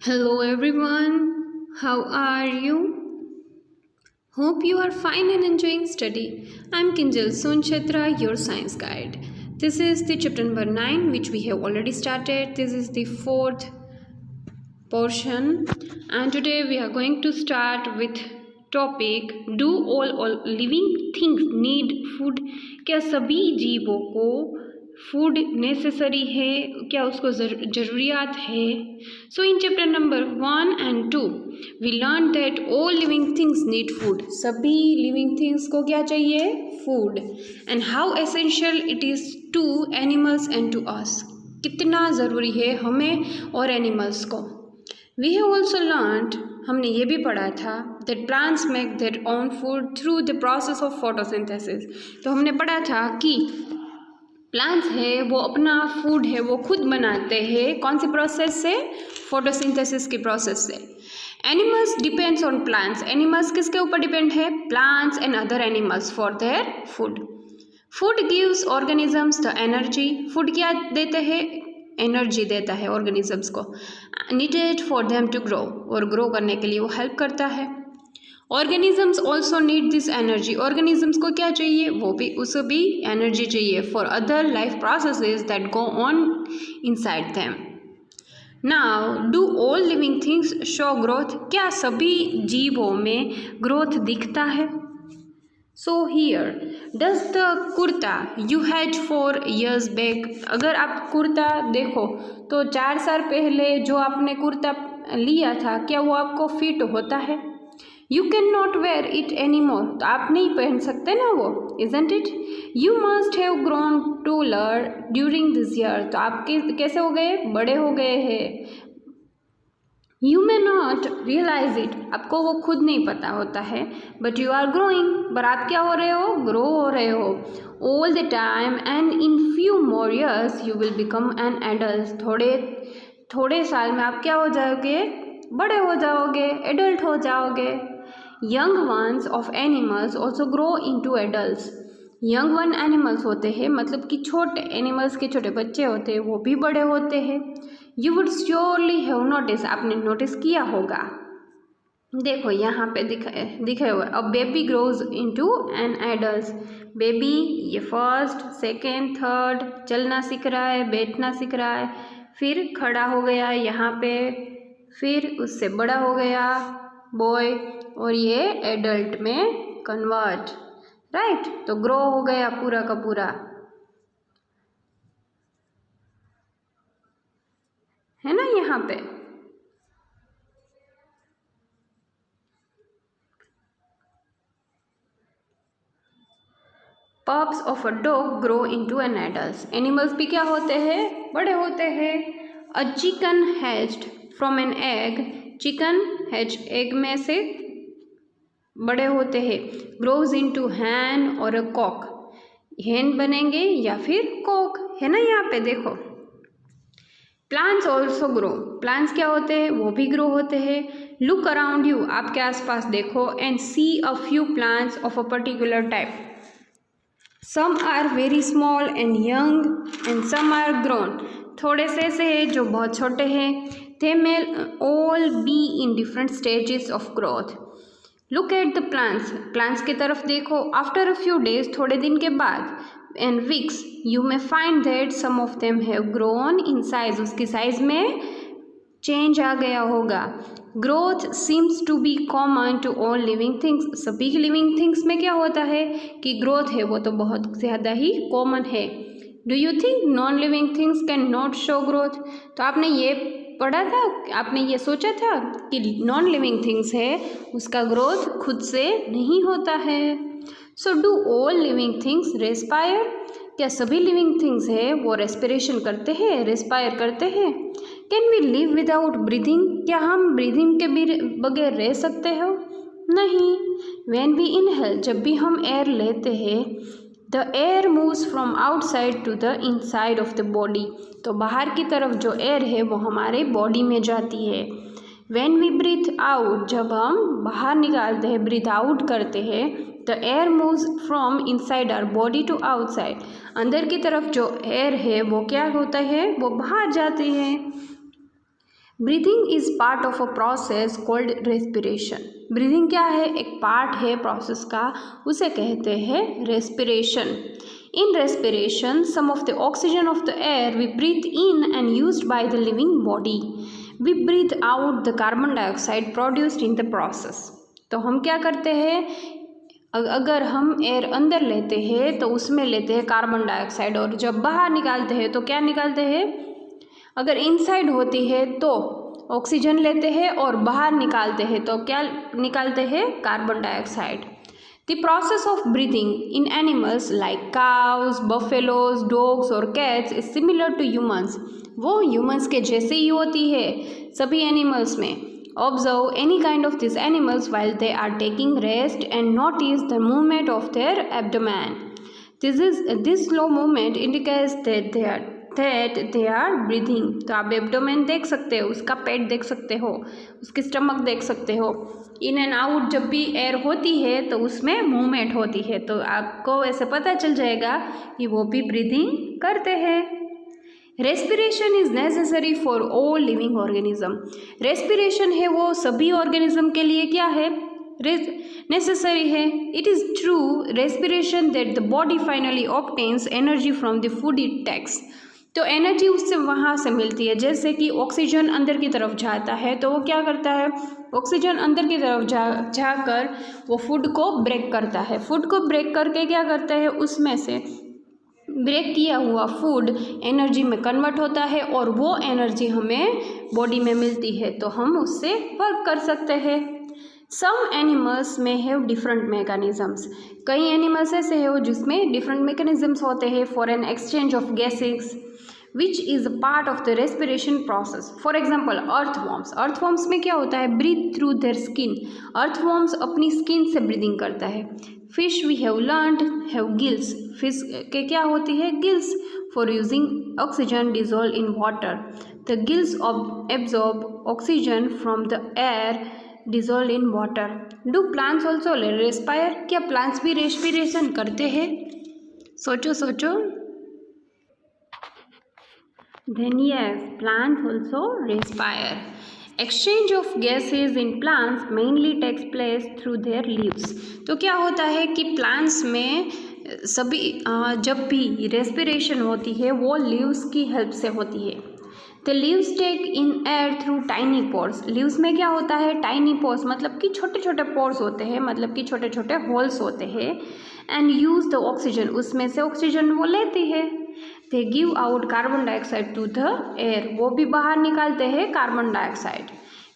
Hello everyone, how are you? Hope you are fine and enjoying study. I'm Kinjal Sonchatra, your science guide. This is the chapter number 9 which we have already started. This is the fourth portion and today we are going to start with topic do all living things need food? क्या सभी जीवों को food necessary है, क्या उसको ज़रूरियात है? So in chapter number 1 and 2 we learn that all living things need food. सभी लिविंग थिंग्स को क्या चाहिए? Food. And how essential it is to animals and to us. कितना ज़रूरी है हमें और एनिमल्स को. वी हैव ऑल्सो लर्नड, हमने ये भी पढ़ा था that plants make their own food through the process of photosynthesis. तो हमने पढ़ा था कि प्लांट्स है वो अपना फूड है वो खुद बनाते हैं. कौन सी प्रोसेस से? फोटोसिंथेसिस की प्रोसेस से. Animals depends on plants. Animals किसके ऊपर डिपेंड है? Plants and other animals for their food. Food gives organisms the energy. Food क्या देते हैं? एनर्जी देता है ऑर्गेनिजम्स को. Needed for them to grow. और ग्रो करने के लिए वो हेल्प करता है. Organisms also need this energy. Organisms को क्या चाहिए? वो भी उसे भी एनर्जी चाहिए for other life processes that go on inside them. Now do all living things show growth. क्या सभी जीवों में ग्रोथ दिखता है? So here does the kurta you had 4 years back. अगर आप कुर्ता देखो तो 4 साल पहले जो आपने कुर्ता लिया था क्या वो आपको फिट होता है? You can not wear it any more. तो आप नहीं पहन सकते ना वो. Isn't it? You must have grown taller during this year. तो आप कैसे हो गए? बड़े हो गए हैं. You may not realise it. आपको वो खुद नहीं पता होता है. But you are growing. पर आप क्या हो रहे हो? ग्रो हो रहे हो all the time. And in few more years you will become an adult. थोड़े साल में आप क्या हो जाओगे? बड़े हो जाओगे, एडल्ट हो जाओगे. Young ones of animals also grow into adults. Young one animals होते हैं मतलब कि छोटे एनिमल्स के छोटे बच्चे होते हैं वो भी बड़े होते हैं. You would surely have notice. आपने नोटिस किया होगा. देखो यहाँ पे दिखे हुए. अब baby grows into an adult. Baby ये फर्स्ट, सेकेंड, थर्ड चलना सीख रहा है, बैठना सीख रहा है, फिर खड़ा हो गया यहाँ पे, फिर उससे बड़ा हो गया बॉय और ये एडल्ट में कन्वर्ट. राइट. तो ग्रो हो गया पूरा का पूरा. है ना यहाँ पे. Pups of a dog grow into an adult. Animals भी क्या होते हैं? बड़े होते हैं. A chicken hatched from an egg. Chicken hatch egg में से बड़े होते हैं. ग्रोज इनटू हैन और अ कॉक. हैन बनेंगे या फिर कॉक. है ना यहाँ पे देखो. Plants also grow. प्लांट्स क्या होते हैं? वो भी ग्रो होते हैं. Look around you. आपके आसपास देखो and see a few plants of a particular type. Some are very small and young and some are grown. थोड़े से ऐसे हैं जो बहुत छोटे हैं. They may all be in different stages of growth. Look at the plants. Plants की तरफ देखो. आफ्टर अ फ्यू डेज थोड़े दिन के बाद and weeks you may find that some of them have grown in size. उसकी size में change आ गया होगा. Growth seems to be common to all living things. सभी लिविंग थिंग्स में क्या होता है कि ग्रोथ है वो तो बहुत ज़्यादा ही कॉमन है. Do you think non living things can not show growth. तो आपने ये पढ़ा था, आपने ये सोचा था कि नॉन लिविंग थिंग्स है उसका ग्रोथ खुद से नहीं होता है. So do all living things respire. क्या सभी लिविंग थिंग्स है वो रेस्पिरेशन करते हैं, रेस्पायर करते हैं? Can we live without breathing. क्या हम ब्रीदिंग के बगैर रह सकते हो? नहीं. When we inhale. जब भी हम एयर लेते हैं the air moves from outside to the inside of the body. तो बाहर की तरफ जो एयर है वो हमारे बॉडी में जाती है. When we breathe out. जब हम बाहर निकालते हैं, ब्रीथ आउट करते हैं, the air moves from inside our body to outside. अंदर की तरफ जो एयर है वो क्या होता है? वो बाहर जाती है. Breathing is part of a process called respiration. Breathing क्या है? एक पार्ट है प्रोसेस का, उसे कहते हैं respiration. In respiration some of the oxygen of the air we breathe in and used by the living body, we breathe out the carbon dioxide produced in the process. तो हम क्या करते हैं, अगर हम एयर अंदर लेते हैं तो उसमें लेते हैं कार्बन डाइऑक्साइड, और जब बाहर निकालते हैं तो क्या निकालते हैं? अगर इनसाइड होती है तो ऑक्सीजन लेते हैं और बाहर निकालते हैं तो क्या निकालते हैं? Carbon dioxide. The process of breathing in animals like cows, buffaloes, dogs और cats is similar to humans. वो ह्यूमंस के जैसे ही होती है सभी एनिमल्स में। Observe any kind of this animals while they are taking rest and notice the movement of their abdomen. This slow movement indicates that they are breathing. तो आप एब्डोमेन देख सकते हो, उसका पेट देख सकते हो, उसकी स्टमक देख सकते हो। इन एंड आउट जब भी एयर होती है तो उसमें मूवमेंट होती है, तो आपको ऐसे पता चल जाएगा कि वो भी ब्रीथिंग करते हैं। Respiration is necessary for all living organism. Respiration है वो सभी ऑर्गेनिज्म के लिए क्या है? नेसेसरी है। It is true respiration that the body finally obtains energy from the food it takes. तो एनर्जी उससे वहाँ से मिलती है, जैसे कि ऑक्सीजन अंदर की तरफ जाता है तो वो क्या करता है? ऑक्सीजन अंदर की तरफ जाकर वो फूड को ब्रेक करता है। फूड को ब्रेक करके क्या करता है? उसमें से ब्रेक किया हुआ फूड एनर्जी में कन्वर्ट होता है और वो एनर्जी हमें बॉडी में मिलती है, तो हम उससे वर्क कर सकते हैं। सम एनिमल्स में हैव डिफरेंट मैकेनिज्म्स। कई एनिमल्स ऐसे हैं जिसमें डिफरेंट मैकेनिज्म्स होते हैं for an exchange of gases which is a part of the respiration process. For example earthworms. Earthworms में क्या होता है? Breathe through their skin. Earthworms अपनी स्किन से ब्रीदिंग करता है। Fish we have learned have gills. Fish के क्या होती है? Gills for using oxygen dissolve in water. The gills absorb oxygen from the air dissolve in water. Do plants also respire? क्या plants भी respiration करते हैं? सोचो सोचो। Then yes, plants also respire. Exchange of gases in plants mainly takes place through their leaves. तो क्या होता है कि प्लांट्स में सभी जब भी रेस्पिरेशन होती है वो लीव्स की हेल्प से होती है। The leaves take in air through tiny pores. Leaves में क्या होता है? टाइनी पोर्स, मतलब कि छोटे छोटे पोर्स होते हैं, मतलब कि छोटे छोटे होल्स होते हैं। एंड यूज द ऑक्सीजन, उसमें से ऑक्सीजन वो लेती है। They give out carbon dioxide to the air, वो भी बाहर निकालते हैं carbon dioxide.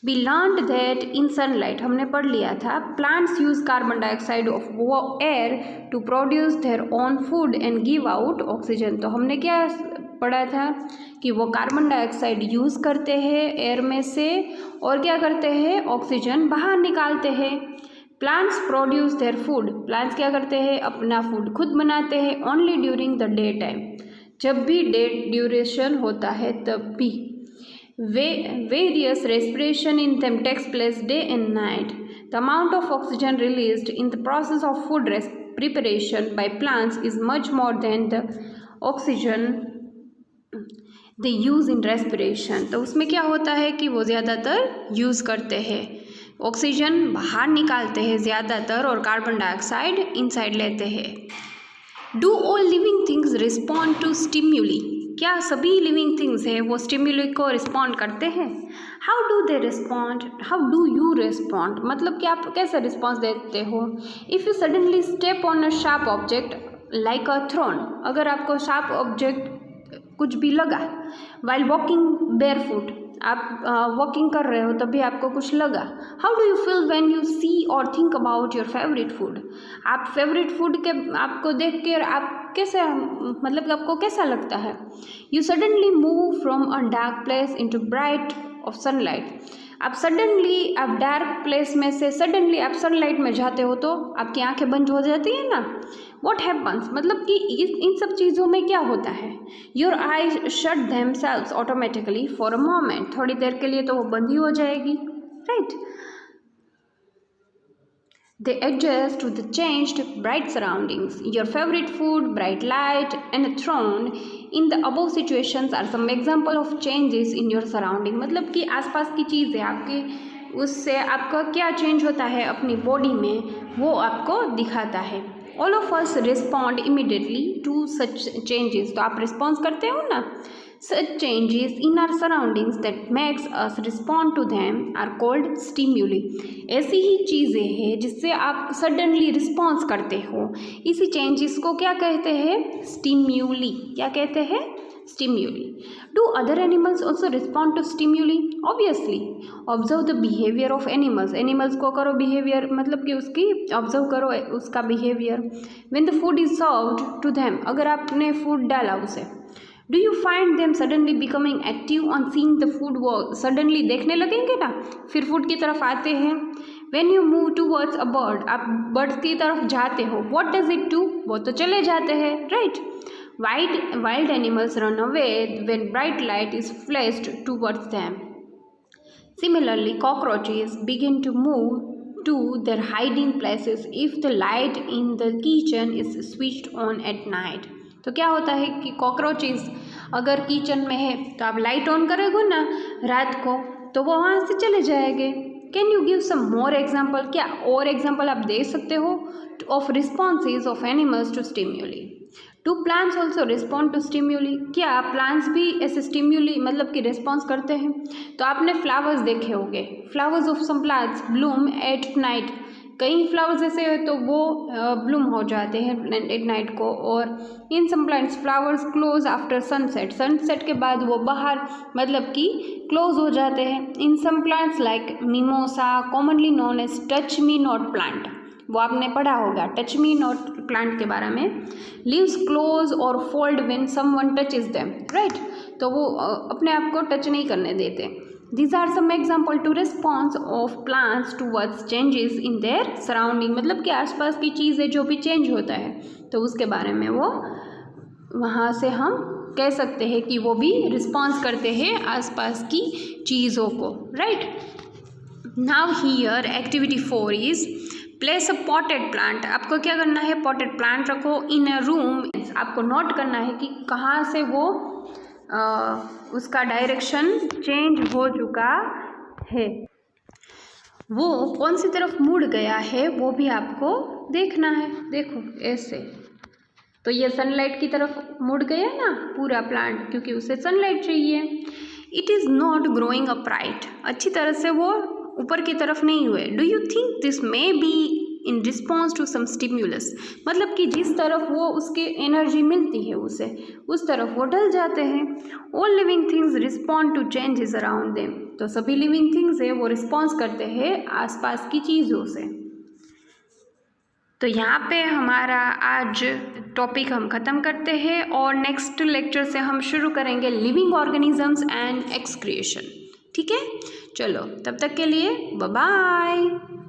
We learned that in sunlight, हमने पढ़ लिया था, plants use carbon dioxide of air to produce their own food and give out oxygen. तो हमने क्या पढ़ा था कि वो कार्बन डाइऑक्साइड यूज़ करते हैं एयर में से और क्या करते हैं? ऑक्सीजन बाहर निकालते हैं। Plants produce their food, plants क्या करते हैं? अपना फूड खुद बनाते हैं। Only during the day time, जब भी डे ड्यूरेशन होता है तब भी। Various respiration in them takes place day and night. The amount of oxygen released in the process of food preparation by plants is much more than the oxygen they use in respiration. तो उसमें क्या होता है कि वो ज़्यादातर use करते हैं, ऑक्सीजन बाहर निकालते हैं ज़्यादातर और कार्बन डाइऑक्साइड इनसाइड लेते हैं। Do all living things respond to stimuli? क्या सभी लिविंग थिंग्स हैं वो स्टिम्युली को रिस्पॉन्ड करते हैं? How do they respond? How do you respond? मतलब कि आप कैसे रिस्पॉन्स देते हो? If you suddenly step on a sharp object like a thorn, अगर आपको शार्प ऑब्जेक्ट कुछ भी लगा, वाइल वॉकिंग बेयरफुट, आप वॉकिंग कर रहे हो तभी आपको कुछ लगा। How do you feel when you see और think about your favourite food? आप फेवरेट फूड के आपको देख कर आप कैसे, मतलब आपको कैसा लगता है? You suddenly move from a dark place into bright of sunlight. आप डार्क प्लेस में से सडनली आप सनलाइट में जाते हो तो आपकी आंखें बंद हो जाती है ना। व्हाट हैपन्स, मतलब कि इन सब चीज़ों में क्या होता है? Your eyes shut themselves automatically for a moment, थोड़ी देर के लिए तो वो बंद ही हो जाएगी, right. They adjust to the changed bright surroundings. Your favorite food, bright light, and a throne. In the above situations are some example of changes in your surrounding. मतलब कि आसपास की चीज़ें आपके उससे आपका क्या चेंज होता है अपनी बॉडी में, वो आपको दिखाता है. All of us respond immediately to such changes. तो आप रिस्पॉन्स करते हो ना. Such changes in our surroundings that makes us respond to them are called stimuli. ऐसी ही चीज़ें हैं जिससे आप सडनली रिस्पॉन्स करते हो. इसी चेंजेस को क्या कहते हैं? स्टिम्यूली. क्या कहते हैं? स्टिम्यूली. Do other animals also respond to stimuli? Obviously. Observe the behavior of animals. Animals को करो behavior, मतलब कि उसकी ऑब्जर्व करो उसका behavior. When the food is served to them, अगर आपने फूड डाला उसे, Do you find them suddenly becoming active on seeing the food? वो सडनली देखने लगेंगे ना, फिर फूड की तरफ आते हैं. When you move towards a bird, आप बर्ड्स की तरफ जाते हो, what does it do? वो तो चले जाते हैं, right? Wild animals run away when bright light is flashed towards them. Similarly, cockroaches begin to move to their hiding places if the light in the kitchen is switched on at night. तो क्या होता है कि cockroaches अगर kitchen में है तो आप लाइट ऑन करोगे ना रात को, तो वो वहाँ से चले जाएंगे. Can you give some more example? क्या और एग्जाम्पल आप दे सकते हो of responses of animals to stimuli? Do plants also respond to stimuli? क्या प्लांट्स भी ऐसे स्टिम्यूली मतलब कि रिस्पॉन्स करते हैं? तो आपने फ्लावर्स देखे होंगे. Flowers of some plants bloom at night. कई फ्लावर्स ऐसे हैं तो वो ब्लूम हो जाते हैं एट नाइट को. और in some plants flowers close after sunset. Sunset के बाद वो बाहर मतलब कि क्लोज हो जाते हैं. In some plants like mimosa commonly known as touch me not plant. वो आपने पढ़ा होगा टच मी नॉट प्लांट के बारे में. लीव्स क्लोज और fold when someone touches them, right? तो वो अपने आप को टच नहीं करने देते. These are some example to response of plants towards changes in their surrounding. मतलब कि आसपास की चीज़ें जो भी चेंज होता है तो उसके बारे में वो वहाँ से हम कह सकते हैं कि वो भी रिस्पॉन्स करते हैं आसपास की चीज़ों को, right? Now here activity 4 is place a potted plant. आपको क्या करना है? potted plant रखो in a room. आपको नोट करना है कि कहाँ से वो उसका डायरेक्शन चेंज हो चुका है, वो कौन सी तरफ मुड़ गया है वो भी आपको देखना है. देखो ऐसे तो ये सनलाइट की तरफ मुड़ गया ना पूरा प्लांट, क्योंकि उसे सनलाइट चाहिए. It is not growing upright. अच्छी तरह से वो ऊपर की तरफ नहीं हुए. Do you think this may be in response to some stimulus? मतलब कि जिस तरफ वो उसके एनर्जी मिलती है उसे उस तरफ वो ढल जाते हैं. All living things respond to changes around them. तो सभी लिविंग थिंग्स है वो रिस्पॉन्स करते हैं आसपास की चीज़ों से. तो यहाँ पे हमारा आज टॉपिक हम ख़त्म करते हैं और नेक्स्ट लेक्चर से हम शुरू करेंगे लिविंग ऑर्गेनिजम्स एंड एक्सक्रिएशन. ठीक है, चलो तब तक के लिए बाय बाय.